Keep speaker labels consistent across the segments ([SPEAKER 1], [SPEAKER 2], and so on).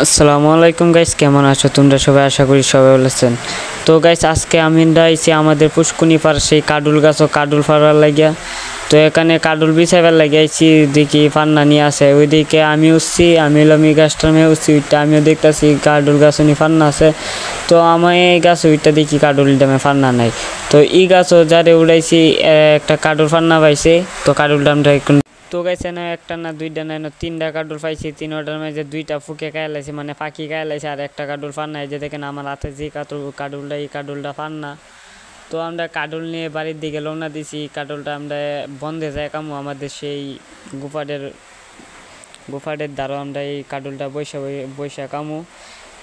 [SPEAKER 1] আসসালামু আলাইকুম গাইস, কেমন আছো তোমরা সবাই? আশা করি সবাই ভালো আছেন। তো গাইস, আজকে আমি আইছি আমাদের পুষ্কুনি পাড় সেই কাডুল গাছ ও কাডুল ফাড়ার লাগিয়া। তো এখানে কাডুল বিছাইবার লাগিয়েছি, দেখি ফান্না নিয়ে আসে। ওইদিকে আমি উঠছি, আমি হলাম এই গাছটার মেয়ে উঠছি, ওইটা আমিও দেখতেছি কাডুল গাছ উনি ফান্না আছে। তো আমার এই গাছ ওইটা দেখি কাডুল ডামে ফান্না নাই। তো এই গাছও যারে উড়াইছি একটা কাডুল ফান্না পাইছে। তো কাডুল ডামটা তো গাইছে না একটা না দুইটা না তিনটা কাডুল পাইছি, তিনটার মাঝে দুইটা ফুকে খাই লাইছে, মানে ফাঁকি খাই লাইছে, আর একটা কাডুল ফান নাই। যে দেখেন আমার হাতে যে কাডুলটা, এই কাডুলটা ফান না। তো আমরা কাডুল নিয়ে বাড়ির দিকে রওনা দিছি। কাডুলটা আমরা বন্ধে যায় কামু আমাদের সেই গুফাডের দ্বারা আমরা এই কাডুলটা বৈশা কামু।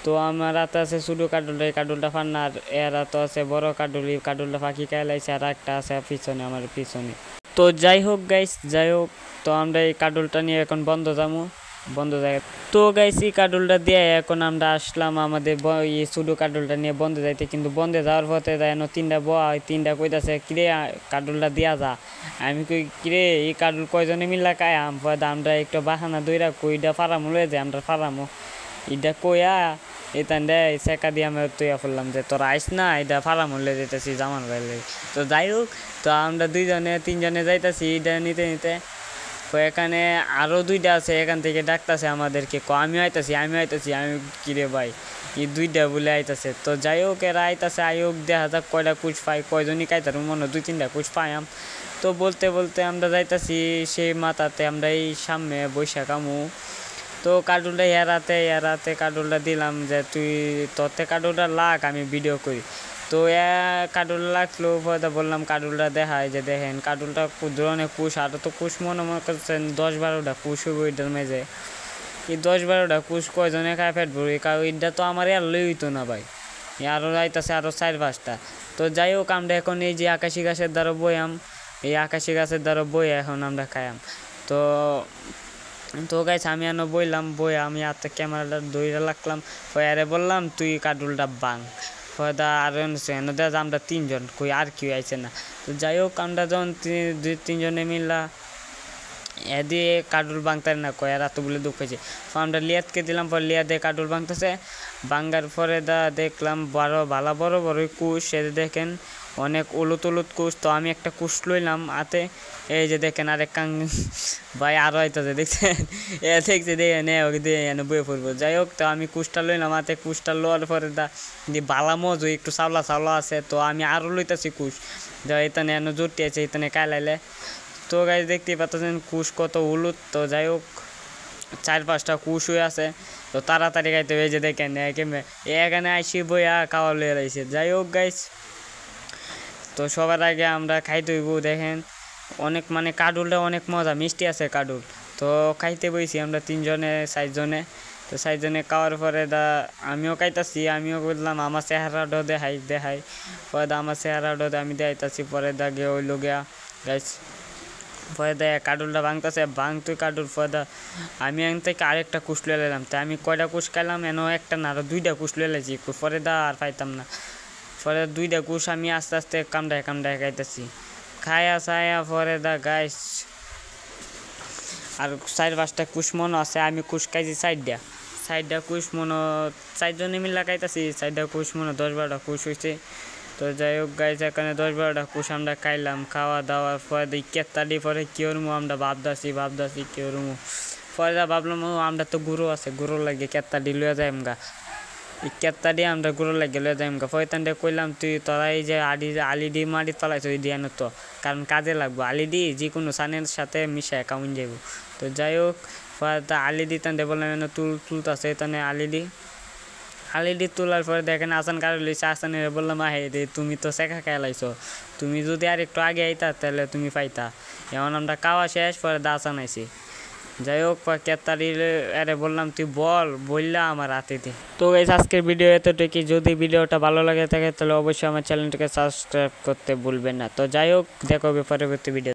[SPEAKER 1] তো আমার হাতে আছে ছোটো কাডুলটা, এই কাডুলটা ফান না, আর এর হাতে আছে বড় কাডুল, এই কাডুলটা ফাঁকি খাই লাইছে, আর একটা আছে পিছনে আমার পিছনে। তো যাই হোক গাইস, যাই হোক, তো আমরা এই কাডুলটা নিয়ে এখন বন্ধ জায়গা। তো গাইস, এই কাডুলটা দিয়ে এখন আমরা আসলাম আমাদের এই ছোটো কাডুলটা নিয়ে বন্ধে যাইতে। কিন্তু বন্ধে যাওয়ার পথে তিনটা তিনটা কইতাছে, কিরে কাডুলটা দিয়া যা। আমি কই, কিরে এই কাডুল কয়জনে মিল্লা কায়াম? আমরা একটু বাহানা দইরা কইটা ফারামো লয়ে যে আমরা ফারামো এটা কইয়া এতান দেয় সেকা দিয়ে আমি তৈয়া করলাম যে তোরা আইস না, এটা ফারামো লয়ে যেতেছি জামান বাইলে। তো যাই হোক, তো আমরা তিনজনে যাইতাছি এটা নিতে নিতে। তো এখানে আরও দুইটা আছে, এখান থেকে ডাকতেছে আমাদেরকে, আমিও আইতাছি। আমি কিরে ভাই এই দুইটা বলে আইতাছে। তো যাই হোক, এরা আইতাছে, হোক দেখা যাক কয়টা কুচ পাই, কয়জনই কাইতার মনে 2-3টা কুচ পাইয়াম। তো বলতে বলতে আমরা যাইতাছি সেই মাথাতে, আমরা এই সামনে বৈশাখামু। তো কাডুলটা এরাতে কাডুলটা দিলাম যে তুই তোরতে কাডুলটা লাগ, আমি ভিডিও করি। তো কাডুল লাগলো, বললাম কাডুলটা দেখায় যে দেখেন কাডুলটা ধরনের কুশ, আরও তো কুশ মনে করছেন 10-12টা কুশ হইব এটার মেঝে। এই 10-12টা কুশ কয়জনে খায় ফেটবো? কারণ এটা তো আমার আর লই হইতো না ভাই, আরও যাইতেছে আরও 4-5টা। তো যাই হোক, আমরা এখন এই যে আকাশি গাছের দ্বারা বইয়াম, এই আকাশি গাছের দ্বারা বই এখন আমরা খাইয়াম। তো তো গাইছে আমি এনে বইয়া আমি হাতে ক্যামেরাটা দইরা লাগলাম। আরে বললাম তুই কাডুলটা বাং। আর এনে দেখ আমরা 3জন, কই আর কেউ আইছে না। তো যাই হোক, আমরা যখন 2-3জনে মিললা দিয়ে কাডুল বাংতার না, কয় আর এত বলে দুঃখ হয়েছে। তো আমরা লিয়াদকে দিলাম, পর লিয়াদে কাডুল বাংতেছে। বাঙ্গার পরে দেখলাম ভালো বড় বড় কুশ, সে দেখেন অনেক উলুত কুশ। তো আমি একটা কুশ লইলাম হাতে, এই যে দেখেন আরেক ভাই আরও হইতেছে, দেখছেন দেখছে দেখেন বয়ে পড়বো। যাই হোক, তো আমি কুশটা লইলাম হাতে, কুশটা লোয়ার পরে বালা মজু একটু চাওলা আছে। তো আমি আরও লইতেছি কুশ, যা এখানে জুটি আছে এখানে কাইলাইলে। তো গাইজ দেখতেই পাচ্ছেন কুশ কত উলুত। তো যাই হোক, 4-5টা কুশ হয়ে আছে। তো তাড়াতাড়ি গাইতে হয়ে যে দেখেন এখানে আইসি বইয়া খাওয়া লয়ে রয়েছে। যাই হোক গাইজ, তো সবার আগে আমরা খাইতে হইব। দেখেন অনেক মানে কাডুলটা অনেক মজা, মিষ্টি আছে কাডুল। তো খাইতে বইছি আমরা 3জনে 4জনে। তো 4জনে খাওয়ার পরে আমিও খাইতাছি, আমিও বললাম আমার চেহারাটাও দেখাই পরে আমার চেহারাটাও আমি দেখাইতাছি। পরে গে ওই লোগিয়া গাইস, পরে কাডুলটা ভাঙতেছে, তুই কাডুল। পরে আমি এখান থেকে আরেকটা কুশ লয়ে নিলাম। তাই আমি কয়টা কুশ খাইলাম, একটা না আরও 2টা কুশ লয়ে লাইছি। পরে আর পাইতাম না। পরে 2টা কুশ আমি আস্তে আস্তে কামড়ায় খাইতেছি, খায়া পরে গাইস আর 4-5টা কুশ মনে আছে। আমি কুশ খাইছি 4টা কুশ মনে 4জনে মিলা খাইতেছি। 4টা কুশ মনে 10-12টা কুশ হয়েছে। তো যাই হোক গাইস, এখানে 10-12টা কুশ আমরা খাইলাম। খাওয়া দাওয়ার পরে কেতালি পরে কি করবো আমরা ভাবদাসি কি করবো। পরে ভাবলাম আমরা তো গুরু আছে, গুরু লাগে কেতালি লয়ে যাই গা, এই কেতালি আমরা গুরু লাগে লয়ে যাই গা। ফয়তানটা কইলাম তুই তোরা এই যে আলিডি মারি পালাইছ ওই দিয়ে তো, কারণ কাজে লাগবো আলিডি যে কোনো সানের সাথে মিশায় কাউন যাইব। তো যাই হোক, আলিডি তান বললাম তুলতেছে তানে আলিডি তোলার পরে দেখেন আসান কারো লইছে। আসানের বললাম রে তুমি তো শেখা খেলাইছো, তুমি যদি আর একটু আগে আইতা তাহলে তুমি পাইতা। এমন আমরা খাওয়া শেষ পরে আসান আইছি। যাই হোক, কেতারি আরে বললাম তুই বললা আমার হাতে দি। তো গাইস, আজকের ভিডিও এতটুকুই। যদি ভিডিওটা ভালো লাগে থাকে তাহলে অবশ্যই আমার চ্যানেলটাকে সাবস্ক্রাইব করতে ভুলবেন না। তো যাই হোক, দেখো পরবর্তী ভিডিও।